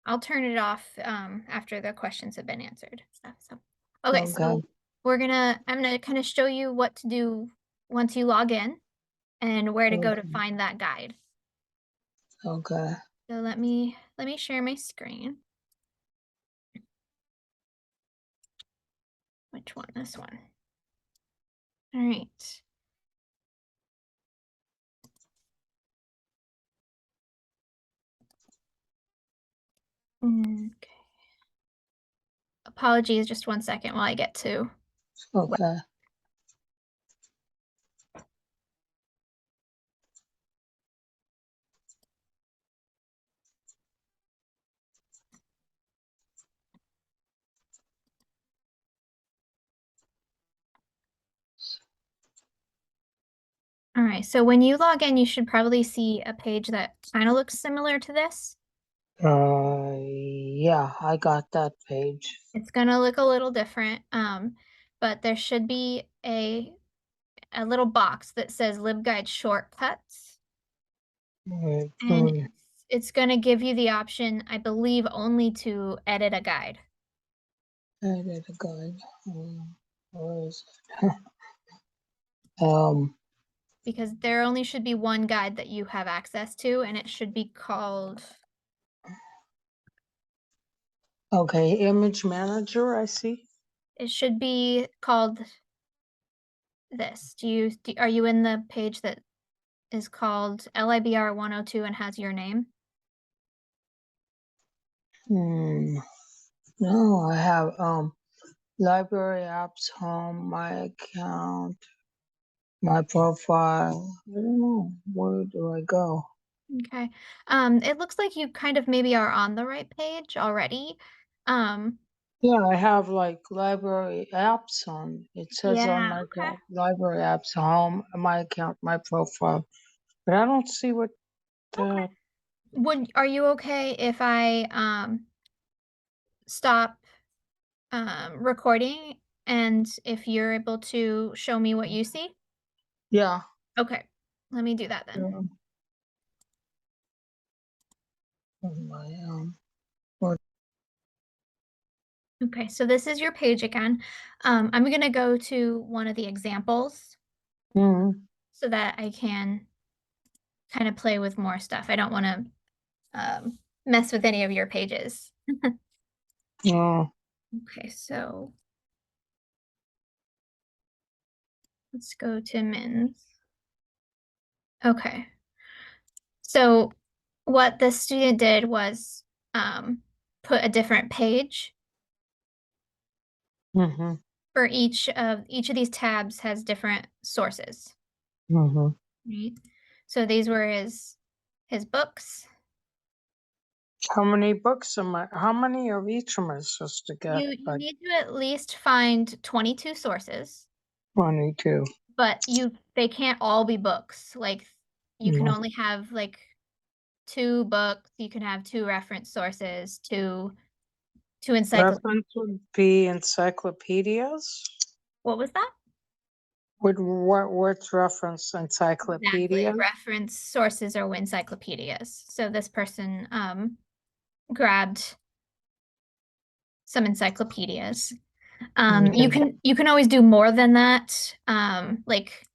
I'll turn it off after the questions have been answered. Stuff. So, okay, Okay. so I'm gonna kind of show you what to do once you log in and where to go to Okay. find that guide. Okay. So let me share my screen. Which one? This one. All right. Okay. Apologies, just 1 second while I get to what. Okay. All right. So when you log in, you should probably see a page that kind of looks similar to this. Yeah, I got that page. It's gonna look a little different, but there should be a little box that says LibGuide shortcuts, Wait, and it's gonna give you the option, I believe, only to edit a guide edit a guide. Where is it? Um, because there only should be one guide that you have access to, and it should be called. okay, image manager, I see. It should be called this. Are you in the page that is called LIBR 102 and has your name? Hmm. No, I have library apps, home, my account, my profile. I don't know. Where do I go? Okay. It looks like you kind of maybe are on the right page already. Um, Yeah, I have like library apps on. It says on yeah, my okay. library apps, home, my account, my profile. But I don't see what Okay. that. Are you okay if I stop recording and if you're able to show me what you see? Yeah. Okay. Let me do that then. Yeah. On my what? Okay, so this is your page again. I'm gonna go to one of the examples Hmm. so that I can kind of play with more stuff. I don't want to mess with any of your pages. Oh. Okay, so let's go to Min's. Okay, so what the student did was put a different page Mm-hmm. for each of these tabs has different sources, Mm-hmm. right? So these were his books. How many books am I? How many of each am I supposed to get? You Like need to at least find 22 sources, 22. but they can't all be books. Like you can Yeah. only have like two books, you can have two reference sources, two encyclopedias. Reference would be encyclopedias. What was that? Would what's reference Exactly. encyclopedias? Reference sources are encyclopedias. So this person grabbed some encyclopedias. Okay. You can always do more than that. Like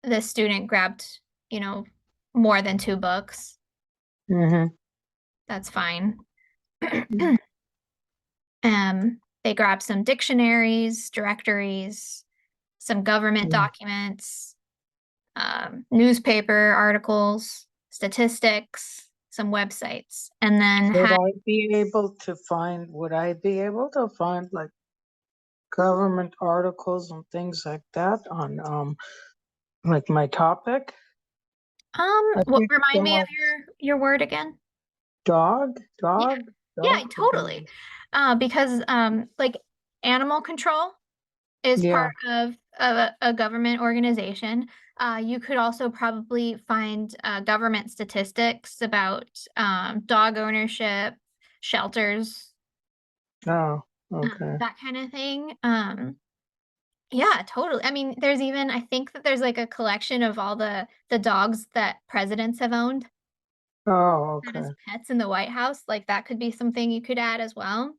the student grabbed, you know, more than two books. Mm-hmm. That's fine. They grabbed some dictionaries, directories, some government documents, newspaper articles, statistics, some websites, and then Would had. I be able to find, would I be able to find like government articles and things like that on like my topic? I What think remind me of dog, your word again? dog, Yeah, dog, yeah, dog, totally. dog. Because like animal control is part Yeah. of a government organization. You could also probably find government statistics about dog ownership, shelters, Oh, okay. that kind of thing. Yeah, totally. I mean, there's even I think that there's like a collection of all the dogs that presidents have owned. Oh, That is okay. pets in the White House, like, that could be something you could add as well.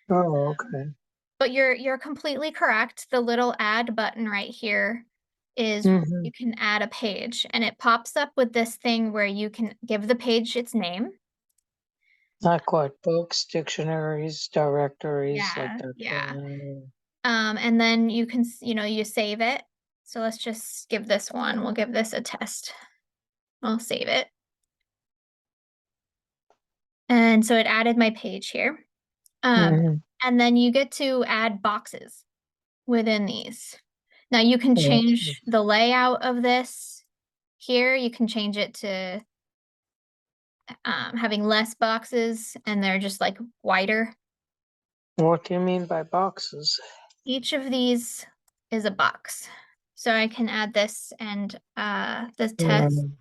Oh, okay. But you're completely correct. The little add button right here is Mm-hmm. you can add a page, and it pops up with this thing where you can give the page its name. Like what? Books, dictionaries, directories, like Yeah, that. yeah. And then you can you save it. So let's just give this one, we'll give this a test. I'll save it. And so it added my page here. Um, Mm-hmm. and then you get to add boxes within these. Now you can change the layout of this here. You can change it to having less boxes and they're just like wider. What do you mean by boxes? Each of these is a box. So I can add this and the Mm,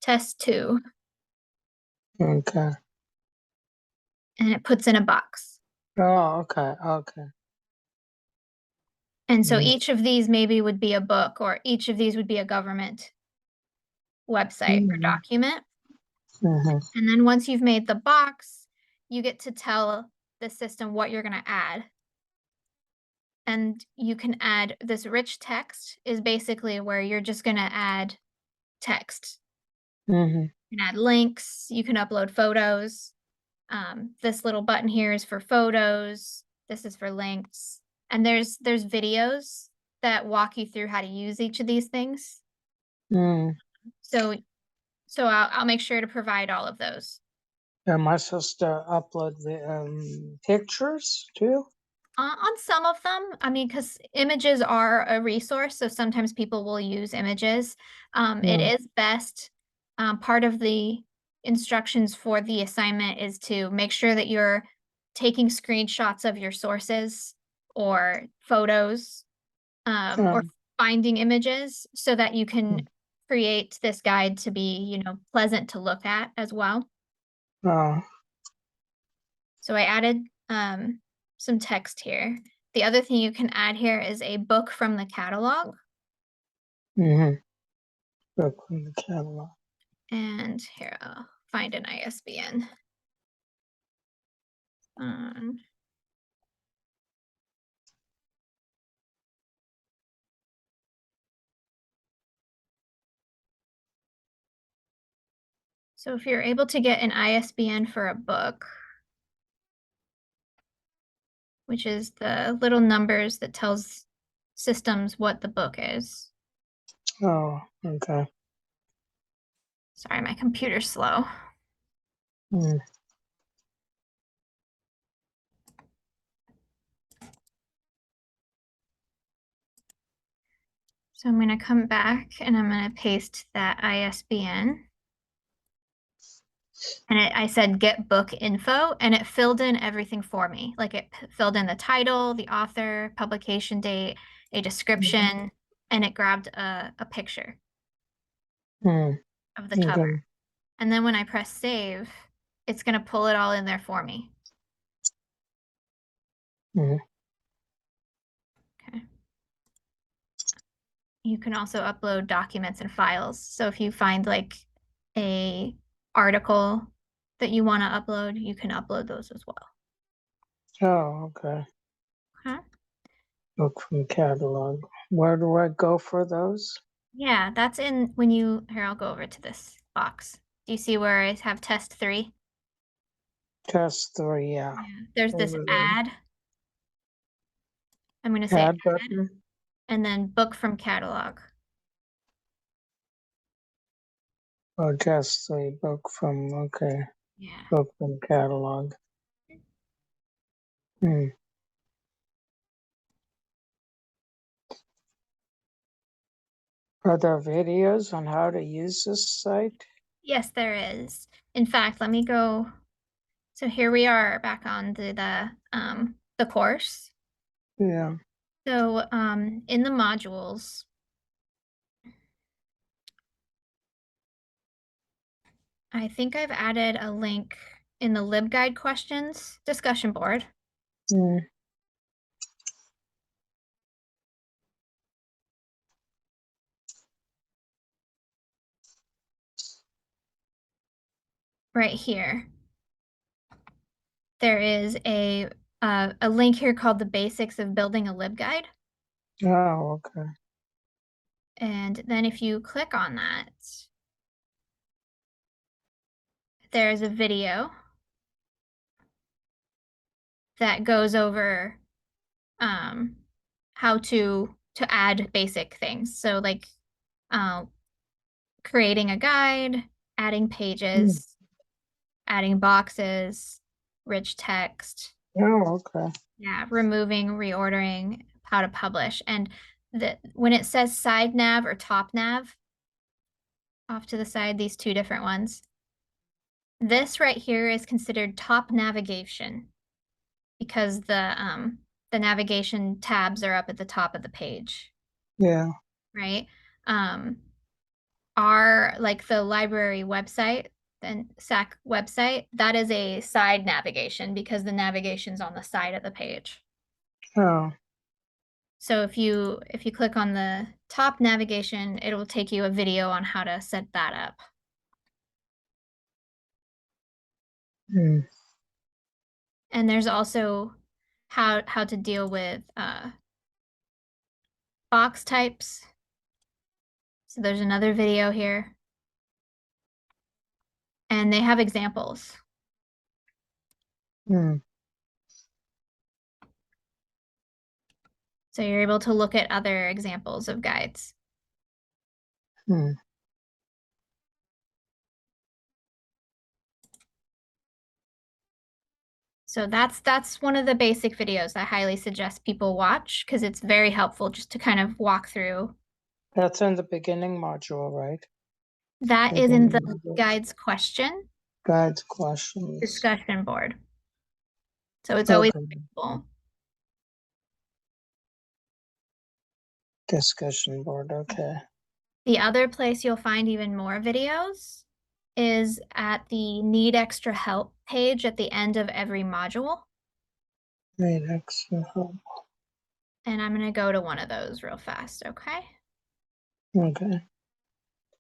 test two, okay. and it puts in a box. Oh, okay. Okay. And so Mm-hmm. each of these maybe would be a book, or each of these would be a government website or Mm-hmm. document. Mm-hmm. And then once you've made the box, you get to tell the system what you're going to add. And you can add this rich text is basically where you're just going to add text. Mm-hmm. You can add links, you can upload photos. This little button here is for photos. This is for links. And there's videos that walk you through how to use each of these things. Mm. So I'll make sure to provide all of those. Am I supposed to upload the pictures too? On some of them, I mean, because images are a resource, so sometimes people will use images. It Mm. is best, part of the instructions for the assignment is to make sure that you're taking screenshots of your sources or photos, or Um, finding images so that you can create this guide to be, pleasant to look at as well. oh, So I added some text here. The other thing you can add here is a book from the catalog. mm-hmm. Look from the catalog. And here, I'll find an ISBN. Um, so if you're able to get an ISBN for a book, which is the little numbers that tells systems what the book is. Oh, okay. Sorry, my computer's slow. Mm. So I'm going to come back and I'm going to paste that ISBN. And I said get book info, and it filled in everything for me. Like it filled in the title, the author, publication date, a description, and it grabbed a picture Mm. of the cover. Okay. And then when I press save, it's going to pull it all in there for me. Mm. Okay. You can also upload documents and files. So if you find like a article that you want to upload, you can upload those as well. Oh, okay. Okay. Look from catalog. Where do I go for those? Yeah, that's in when you, here, I'll go over to this box. Do you see where I have test three? Test three, yeah. Yeah. There's this Over add. I'm going to say there. Add add button. and then book from catalog. Oh, test three. Book from, okay. Yeah. Book from catalog. Hmm. Are there videos on how to use this site? Yes, there is. In fact, let me go. So here we are back on the course. Yeah. So in the modules, I think I've added a link in the LibGuide questions discussion board. Hmm. right here, there is a link here called the basics of building a LibGuide. Oh, okay. And then if you click on that, there's a video that goes over how to add basic things. So like uh, creating a guide, adding Hmm. pages, adding boxes, rich text, Oh, okay. yeah, removing, reordering, how to publish. And when it says side nav or top nav off to the side, these two different ones, this right here is considered top navigation because the navigation tabs are up at the top of the page, Yeah. right? Um, our like the library website and SAC website, that is a side navigation because the navigation's on the side of the page. Oh. So if you click on the top navigation, it will take you a video on how to set that up. Hmm. And there's also how to deal with box types. So there's another video here. And they have examples. Hmm. So you're able to look at other examples of guides. Hmm. So that's one of the basic videos I highly suggest people watch because it's very helpful just to kind of walk through. That's in the beginning module, right? That is in the Beginning module. guides question Guides, questions. discussion board. So it's always Okay. helpful. Discussion board. Okay. The other place you'll find even more videos is at the need extra help page at the end of every module. Need extra help. And I'm going to go to one of those real fast, okay? Okay.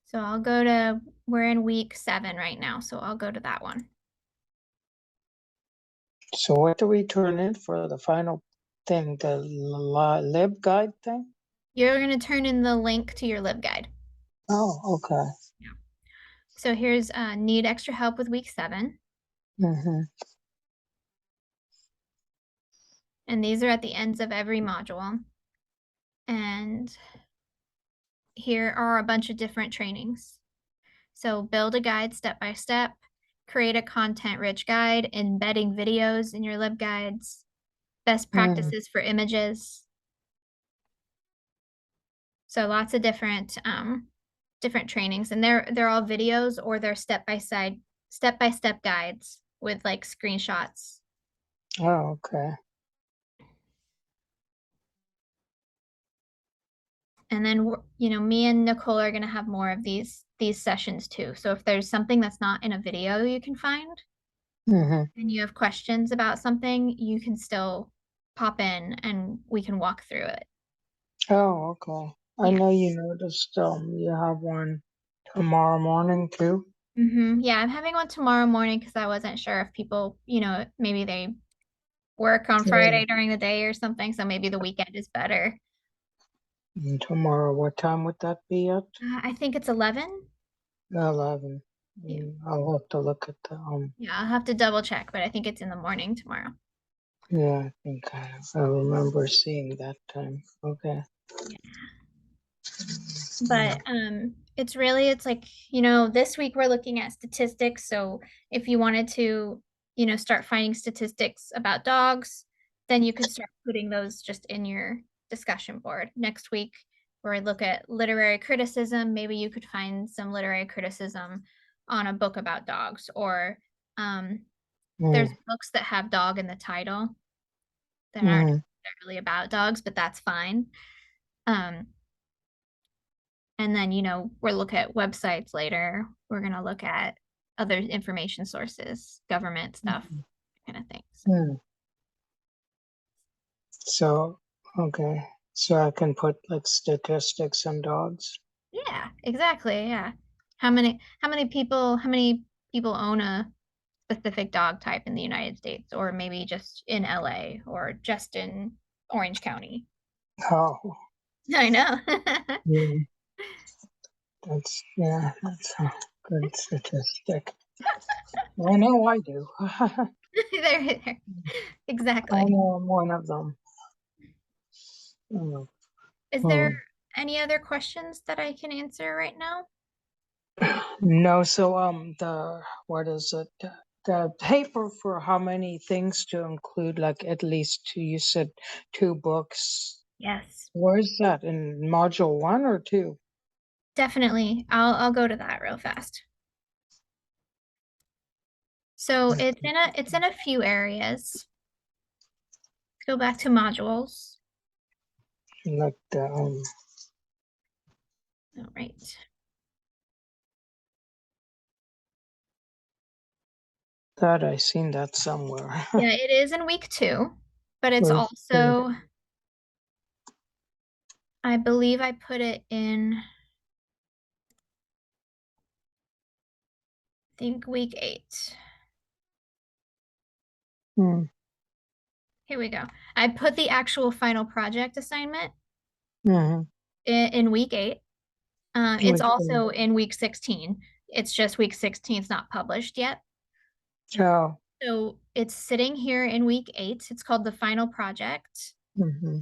So I'll go to, we're in week 7 right now, so I'll go to that one. So what do we turn in for the final thing? The lib guide thing? You're going to turn in the link to your LibGuide. Oh, okay. Yeah. So here's need extra help with week 7. Mm-hmm. And these are at the ends of every module. And here are a bunch of different trainings. So build a guide step by step, create a content-rich guide, embedding videos in your LibGuides, best Mm-hmm. practices for images. So lots of different trainings, and they're all videos or they're step-by-step guides with like screenshots. Oh, okay. And then me and Nicole are going to have more of these sessions too. So if there's something that's not in a video you can find Mm-hmm. and you have questions about something, you can still pop in and we can walk through it. Oh, okay. I Yeah. know you noticed you have one tomorrow morning too. Yeah, I'm having one tomorrow morning because I wasn't sure if people, maybe they work on Yeah. Friday during the day or something. So maybe the weekend is better. And tomorrow, what time would that be at? I think it's 11. 11. Yeah. I'll have to look at the Yeah, I'll have to double check, but I think it's in the morning tomorrow. yeah, I think I remember seeing that time. Okay. Yeah. But it's like, this week we're looking at statistics. So if you wanted to, start finding statistics about dogs, then you could start putting those just in your discussion board. Next week, where I look at literary criticism, maybe you could find some literary criticism on a book about dogs, or there's Mm. books that have dog in the title that aren't Mm-hmm. necessarily about dogs, but that's fine. Um, And then, we'll look at websites later. We're going to look at other information sources, government stuff, kind of things. Mm. So, okay. So I can put like statistics on dogs. Yeah, exactly. Yeah. How many people own a specific dog type in the United States, or maybe just in LA or just in Orange County. Oh, I know. yeah, that's a good statistic. I know I do. I There, exactly. know I'm one of them. Oh, Is there oh. any other questions that I can answer right now? No, so the what is it? The paper for how many things to include, like at least two, you said two books. Yes, Where is that in module 1 or 2? definitely. I'll go to that real fast. So it's in a few areas. Go back to modules. Like the All right. thought I seen that somewhere. Yeah, it is in week 2, but it's Where's the also, I believe I put it in, I think week 8. hmm, Here we go. I put the actual final project assignment mhm. in week 8. It's Which also in week 16. It's just week 16 is not published yet. oh, So it's sitting here in week 8. It's called the final project. mm-hmm.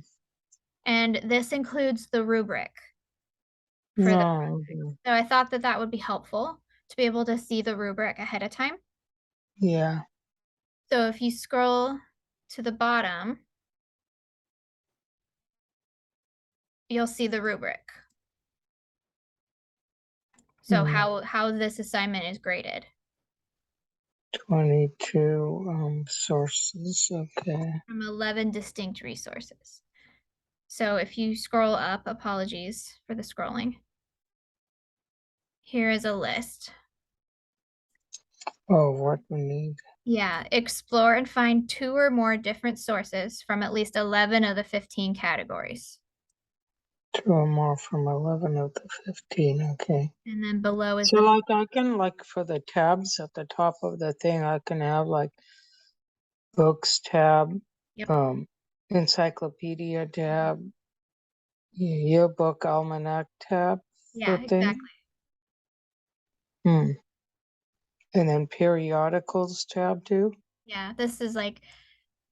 And this includes the rubric for the No, project. So I thought that that would be helpful to be able to see the rubric ahead of time. yeah, So if you scroll to the bottom, you'll see the rubric. So mm, how this assignment is graded 22 sources. Okay. from 11 distinct resources. So if you scroll up, apologies for the scrolling. Here is a list. Oh, what we need. Yeah, explore and find 2 or more different sources from at least 11 of the 15 categories. 2 or more from 11 of the 15. Okay. And then below is So the, like I can like for the tabs at the top of the thing, I can have like books tab, yep, um, encyclopedia tab, yearbook almanac tab for yeah, thing. exactly. Hmm. And then periodicals tab too. Yeah, this is like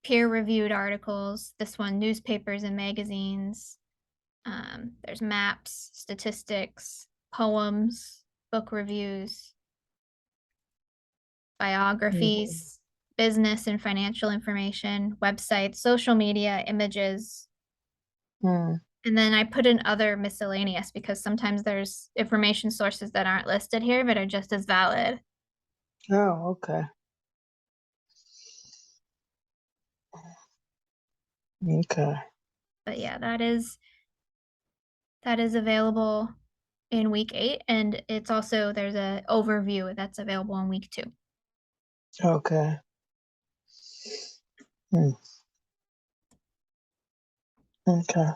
peer-reviewed articles. This one, newspapers and magazines. There's maps, statistics, poems, book reviews, Mhm. biographies, business and financial information, websites, social media, images. Hmm. And then I put in other miscellaneous because sometimes there's information sources that aren't listed here but are just as valid. Oh, okay. Okay. But yeah, that is available in week 8, and it's also there's a overview that's available in week 2. Okay. Hmm. Okay.